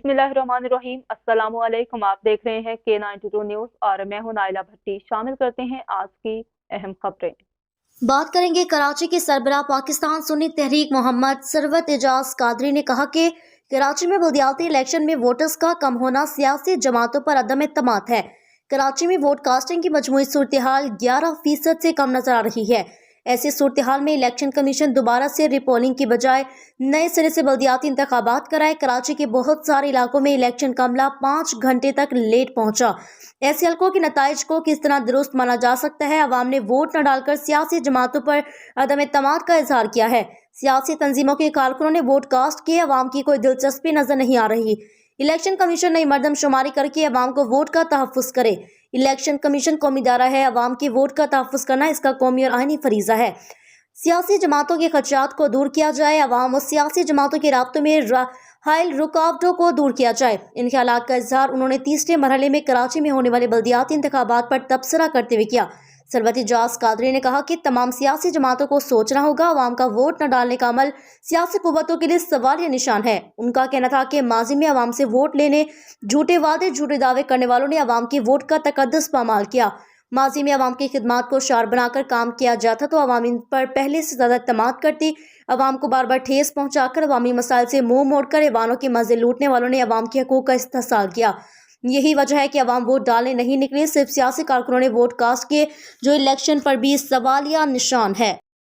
बिस्मिल्लाहिर्रहमानिर्रहीम। अस्सलामु अलैकुम। आप देख रहे हैं K92 न्यूज़ और मैं हूं नाइला भट्टी। शामिल करते हैं आज की अहम खबरें। बात करेंगे कराची के सरबराह पाकिस्तान सुन्नी तहरीक मोहम्मद सरवत एजाज कादरी ने कहा कि कराची में बलदियाती इलेक्शन में वोटर्स का कम होना सियासी जमातों पर अदम एतमाद है। कराची में वोट कास्टिंग की मजमूई सूरत हाल 11% से कम नजर आ रही है। ऐसी सूरत हाल में इलेक्शन कमीशन दोबारा से रिपोलिंग की बजाय नए सिरे से बलदियाती इंतखाबात कराए। कराची के बहुत सारे इलाकों में इलेक्शन का अमला 5 घंटे तक लेट पहुंचा। ऐसे हलकों के नताइज को किस तरह दुरुस्त माना जा सकता है? अवाम ने वोट न डालकर सियासी जमातों पर अदम एतमाद का इजहार किया है। सियासी तंजीमों के कारकुनों ने वोट कास्ट किए, अवाम की कोई दिलचस्पी नजर नहीं आ रही। इलेक्शन कमीशन नई मर्दमशुमारी करके अवाम को वोट का तहफ़्फ़ुज़ करे। इलेक्शन कमीशन कौमी इदारा है, अवाम की वोट का तहफ़्फ़ुज़ करना इसका कौमी और आईनी फरीज़ा है। सियासी जमातों के खदशात को दूर किया जाए, अवाम और सियासी जमातों के राब्तों में हायल रुकावटों को दूर किया जाए। इन ख्यालात का इजहार उन्होंने तीसरे मरहले में कराची में होने वाले बल्दियाती इंतखाबात पर तबसरा करते हुए किया। सरवत एजाज कादरी ने कहा कि तमाम सियासी जमातों को सोचना होगा, अवाम का वोट न डालने का अमल सियासी कुव्वतों के लिए सवालिया निशान है। उनका कहना था कि माजी में अवाम से वोट लेने झूठे वादे झूठे दावे करने वालों ने अवाम की वोट का तकद्दुस पामाल किया। माजी में अवाम की खिदमात को शार बनाकर काम किया जाता तो अवाम इन पर पहले से ज्यादा एतमाद करती। अवाम को बार बार ठेस पहुंचाकर अवामी मसाइल से मुंह मोड़कर ऐवानों के मजे लूटने वालों ने अवाम के हकूक का इस्तेहसाल किया। यही वजह है कि अवाम वोट डालने नहीं निकले, सिर्फ सियासी कारकुनों ने वोट कास्ट किए, जो इलेक्शन पर भी सवालिया निशान है।